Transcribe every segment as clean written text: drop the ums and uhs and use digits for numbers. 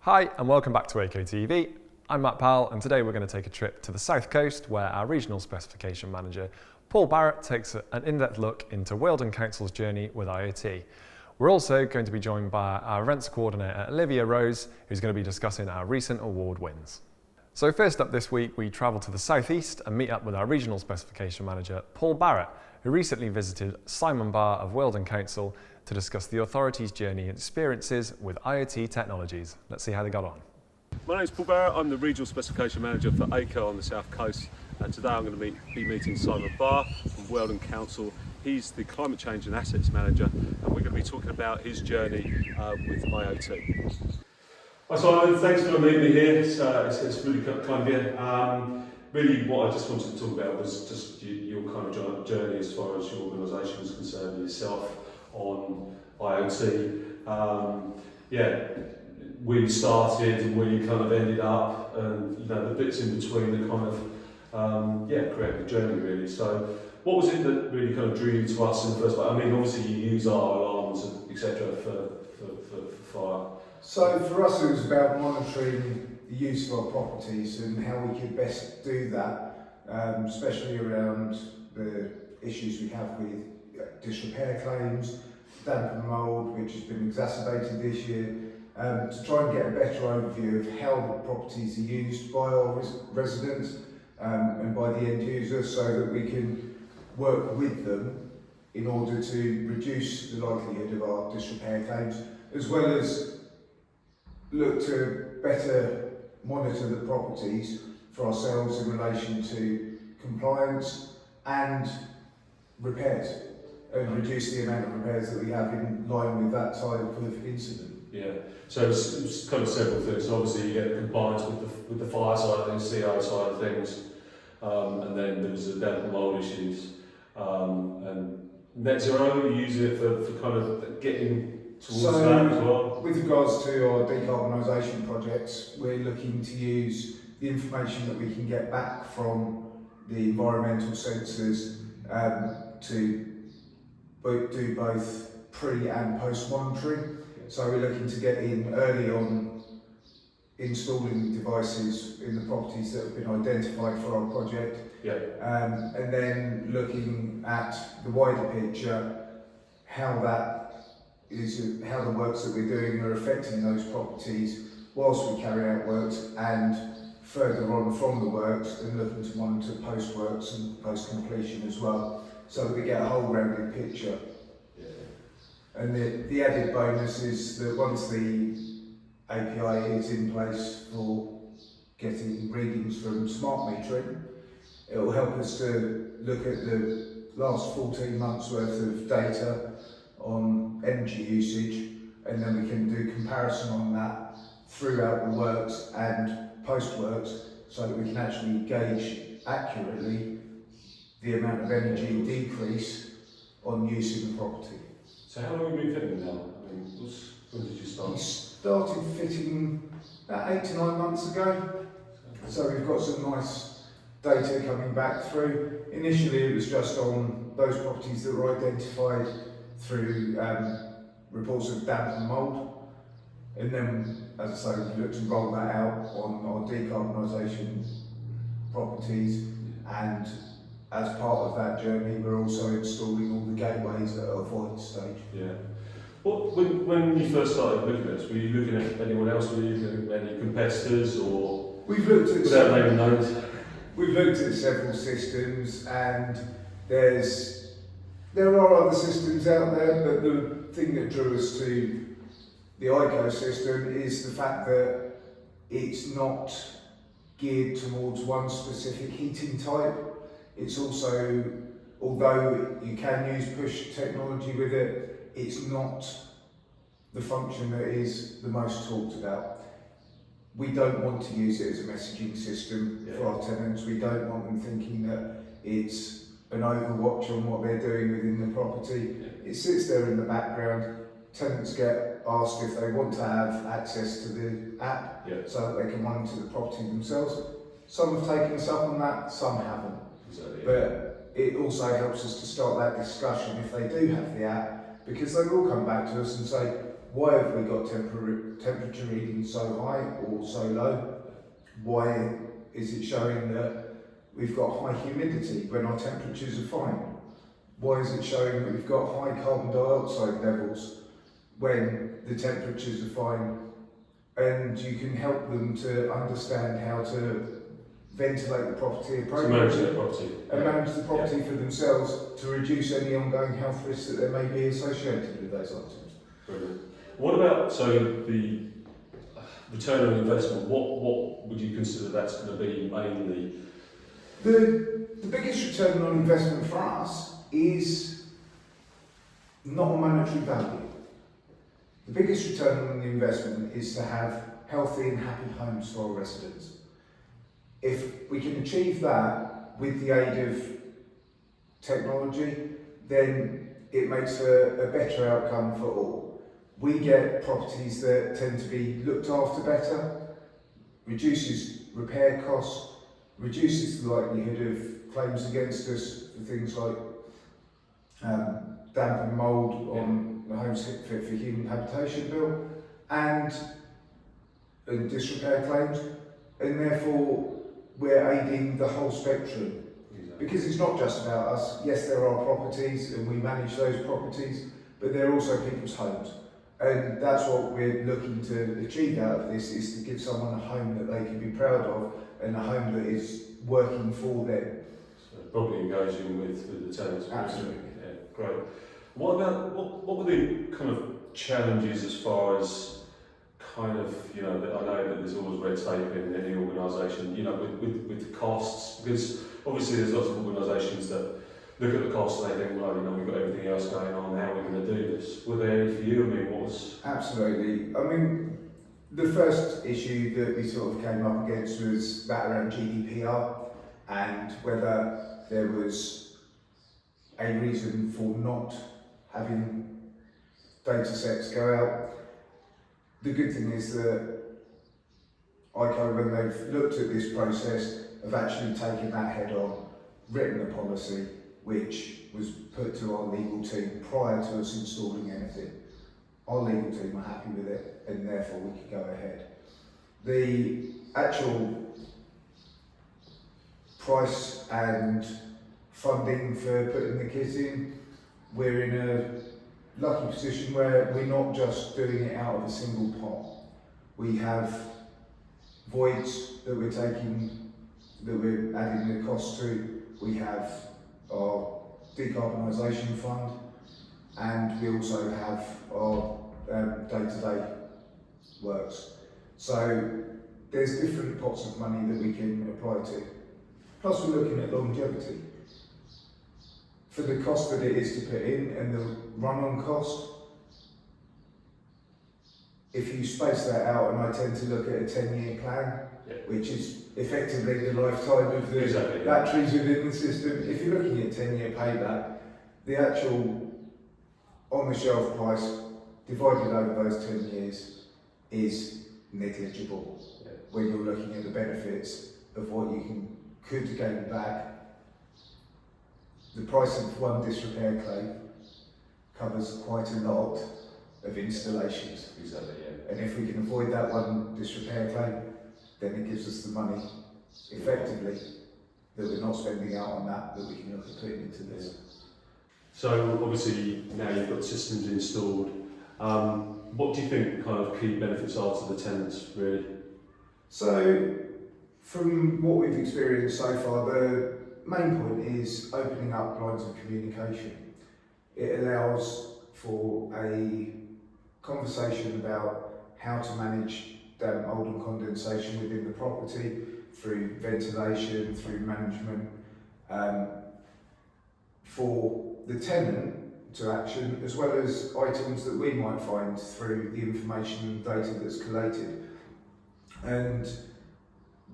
Hi and welcome back to Aico TV. I'm Matt Powell and today we're going to take a trip to the South Coast where our Regional Specification Manager Paul Barret takes an in-depth look into Wealden Council's journey with IoT. We're also going to be joined by our events coordinator Olivia Rose, who's going to be discussing our recent award wins. So first up this week we travel to the southeast and meet up with our Regional Specification Manager Paul Barret, who recently visited Simon Barr of Wealden Council to discuss the authority's journey and experiences with IoT technologies. Let's see how they got on. My name is Paul Barret. I'm the Regional Specification Manager for Aico on the South Coast, and today I'm going to be meeting Simon Barr from Wealden Council. He's the Climate Change and Assets Manager, and we're going to be talking about his journey with IoT. Hi Simon, thanks for meeting me here. It's really kind of you. Really what I just wanted to talk about was just your kind of journey as far as your organisation is concerned, yourself on IoT. We started and where you kind of ended up, and the bits in between that kind of created the journey really. So what was it that really kind of drew you to us in the first place? I mean, obviously you use our alarms, etc. for fire. So for us it was about monitoring the use of our properties and how we could best do that, especially around the issues we have with disrepair claims, damp and mould, which has been exacerbated this year, to try and get a better overview of how the properties are used by our residents and by the end user, so that we can work with them in order to reduce the likelihood of our disrepair claims, as well as look to better monitor the properties for ourselves in relation to compliance and repairs, and reduce the amount of repairs that we have in line with that type of incident. Yeah, so it's kind of several things. So obviously you get compliance with the fire side of things, CO side of things, and then there was the damp and mould issues. And net zero, you use it for kind of getting towards that as well? With regards to our decarbonisation projects, we're looking to use the information that we can get back from the environmental sensors to do both pre and post monitoring. So we're looking to get in early on installing devices in the properties that have been identified for our project, and then looking at the wider picture, how the works that we're doing are affecting those properties whilst we carry out works, and further on from the works and looking to monitor post works and post completion as well, so that we get a whole rounded picture. And the added bonus is that once the API is in place for getting readings from smart metering, it will help us to look at the last 14 months worth of data on energy usage, and then we can do comparison on that throughout the works and post works, so that we can actually gauge accurately the amount of energy decrease on use in the property. So how long have you been fitting now? I mean, when did you start? We started fitting about 8 to 9 months ago, so we've got some nice data coming back through. Initially it was just on those properties that were identified through reports of damp and mould, and then, as I say, we looked to roll that out on our decarbonisation properties, and as part of that journey we're also installing all the gateways at a void stage. Yeah. When you first started looking at this, were you looking at anyone else? Were you looking at any competitors, or we've looked at without naming names? We've looked at several systems, and there are other systems out there, but the thing that drew us to the Aico system is the fact that it's not geared towards one specific heating type. It's also, although you can use push technology with it, it's not the function that is the most talked about. We don't want to use it as a messaging system for our tenants. We don't want them thinking that it's an overwatch on what they're doing within the property. It sits there in the background. Tenants get asked if they want to have access to the app so that they can monitor the property themselves. Some have taken us up on that, some haven't. Exactly. But it also helps us to start that discussion if they do have the app, because they will come back to us and say, why have we got temperature readings so high or so low? Why is it showing that we've got high humidity when our temperatures are fine? Why is it showing that we've got high carbon dioxide levels when the temperatures are fine? And you can help them to understand how to ventilate the property appropriately. To manage the property. And manage the property for themselves to reduce any ongoing health risks that there may be associated with those items. Brilliant. What about, so the return on investment, what would you consider that's going to be mainly? The biggest return on investment for us is not a monetary value. The biggest return on the investment is to have healthy and happy homes for our residents. If we can achieve that with the aid of technology, then it makes a better outcome for all. We get properties that tend to be looked after better, reduces repair costs, reduces the likelihood of claims against us for things like damp and mould on the Homes Fit for Human Habitation Bill, and disrepair claims, and therefore we're aiding the whole spectrum. Exactly. Because it's not just about us. Yes, there are properties and we manage those properties, but they're also people's homes. And that's what we're looking to achieve out of this, is to give someone a home that they can be proud of and a home that is working for them. So probably engaging with the tenants. Absolutely. Yeah, great. What about, what were the kind of challenges as far as kind of, you know, I know that there's always red tape in any organisation, you know, with the costs, because obviously there's lots of organisations that look at the costs and they think, well, you know, we've got everything else going on, how are we going to do this? Were there any for you? I mean, what was... Absolutely. I mean, the first issue that we sort of came up against was that around GDPR and whether there was a reason for not having data sets go out. The good thing is that Aico, when they've looked at this process, have actually taken that head on, written a policy which was put to our legal team prior to us installing anything. Our legal team were happy with it, and therefore we could go ahead. The actual price and funding for putting the kit in, we're in a lucky position where we're not just doing it out of a single pot. We have voids that we're taking, that we're adding the cost to. We have our decarbonisation fund, and we also have our day-to-day works. So there's different pots of money that we can apply to. Plus we're looking at longevity. For the cost that it is to put in and the run-on cost, if you space that out, and I tend to look at a 10-year plan, which is effectively the lifetime of the batteries within the system. If you're looking at 10-year payback, the actual on-the-shelf price divided over those 10 years is negligible when you're looking at the benefits of what you could gain back. The price of one disrepair claim covers quite a lot of installations. Exactly, yeah. And if we can avoid that one disrepair claim, then it gives us the money effectively that we're not spending out on that we can look at putting into this. So obviously now you've got systems installed. What do you think kind of key benefits are to the tenants, really? So from what we've experienced so far, the main point is opening up lines of communication. It allows for a conversation about how to manage damp, mould and condensation within the property through ventilation, through management, for the tenant to action, as well as items that we might find through the information and data that's collated. And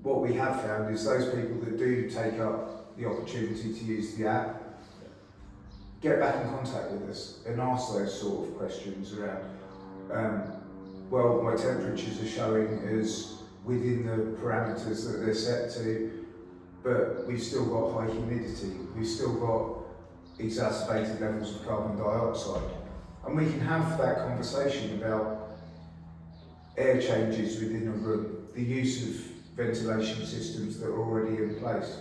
what we have found is those people that do take up the opportunity to use the app get back in contact with us and ask those sort of questions around, well, my temperatures are showing as within the parameters that they're set to, but we've still got high humidity, we've still got exacerbated levels of carbon dioxide. And we can have that conversation about air changes within a room, the use of ventilation systems that are already in place,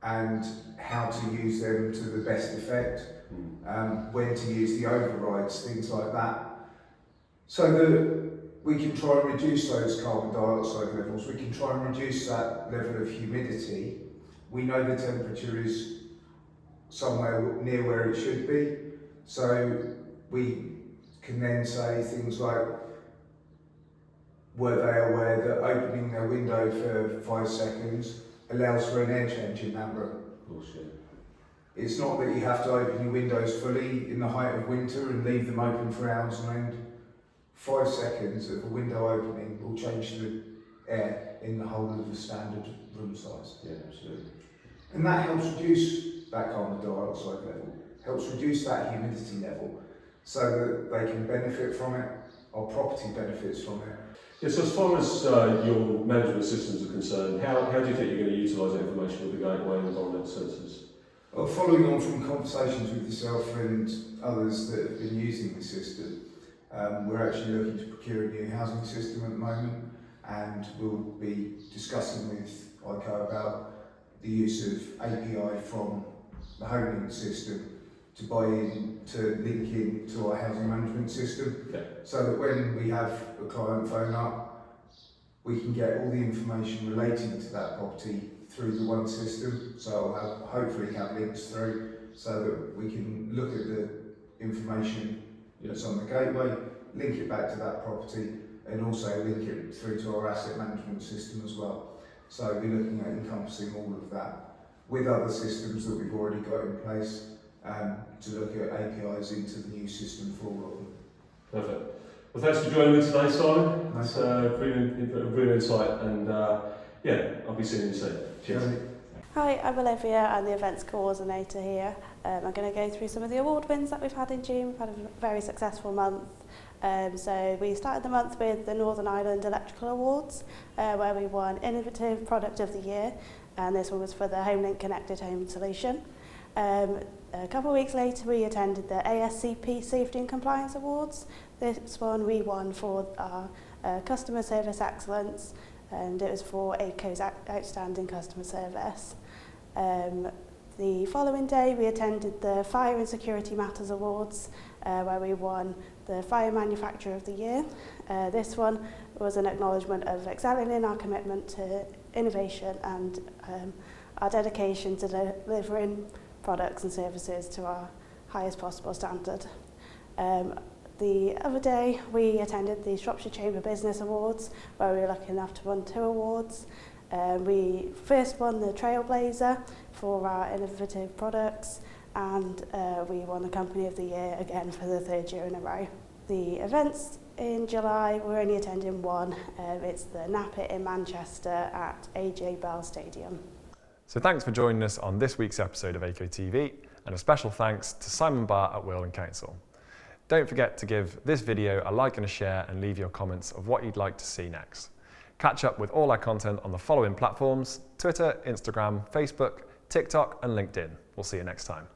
and how to use them to the best effect, when to use the overrides, things like that. So that we can try and reduce those carbon dioxide levels, we can try and reduce that level of humidity. We know the temperature is somewhere near where it should be, so we can then say things like, were they aware that opening their window for 5 seconds allows for an air change in that room? It's not that you have to open your windows fully in the height of winter and leave them open for hours on end. 5 seconds of a window opening will change the air in the whole of the standard room size. Yeah, absolutely. And that helps reduce that carbon dioxide level, helps reduce that humidity level, so that they can benefit from it, our property benefits from it. Yeah, so as far as your management systems are concerned, how do you think you're going to utilise that information with the gateway and environmental sensors? Well, following on from conversations with yourself and others that have been using the system, we're actually looking to procure a new housing system at the moment, and we'll be discussing with Aico about the use of API from the home link system to buy in, to link in to our housing management system, so that when we have a client phone up, we can get all the information relating to that property through the one system. So I'll hopefully have links through, so that we can look at the information that's on the gateway, link it back to that property, and also link it through to our asset management system as well. So we're looking at encompassing all of that with other systems that we've already got in place, to look at APIs into the new system for Wealden. Perfect. Well, thanks for joining me today, Simon. That's brilliant insight, and I'll be seeing you soon. Cheers. Hi, I'm Olivia, I'm the events coordinator here. I'm going to go through some of the award wins that we've had in June. We've had a very successful month. So we started the month with the Northern Ireland Electrical Awards, where we won Innovative Product of the Year, and this one was for the HomeLink Connected Home Solution. A couple of weeks later we attended the ASCP Safety and Compliance Awards. This one we won for our customer service excellence, and it was for Aico's outstanding customer service. The following day we attended the Fire and Security Matters Awards, where we won the Fire Manufacturer of the Year. This one was an acknowledgement of excelling in our commitment to innovation and our dedication to delivering products and services to our highest possible standard. The other day we attended the Shropshire Chamber Business Awards, where we were lucky enough to win 2 awards. We first won the Trailblazer for our innovative products, and we won the Company of the Year again for the 3rd year in a row. The events in July, we're only attending one. It's the Nappet in Manchester at AJ Bell Stadium. So thanks for joining us on this week's episode of Aico TV, and a special thanks to Simon Barr at Wealden Council. Don't forget to give this video a like and a share, and leave your comments of what you'd like to see next. Catch up with all our content on the following platforms: Twitter, Instagram, Facebook, TikTok and LinkedIn. We'll see you next time.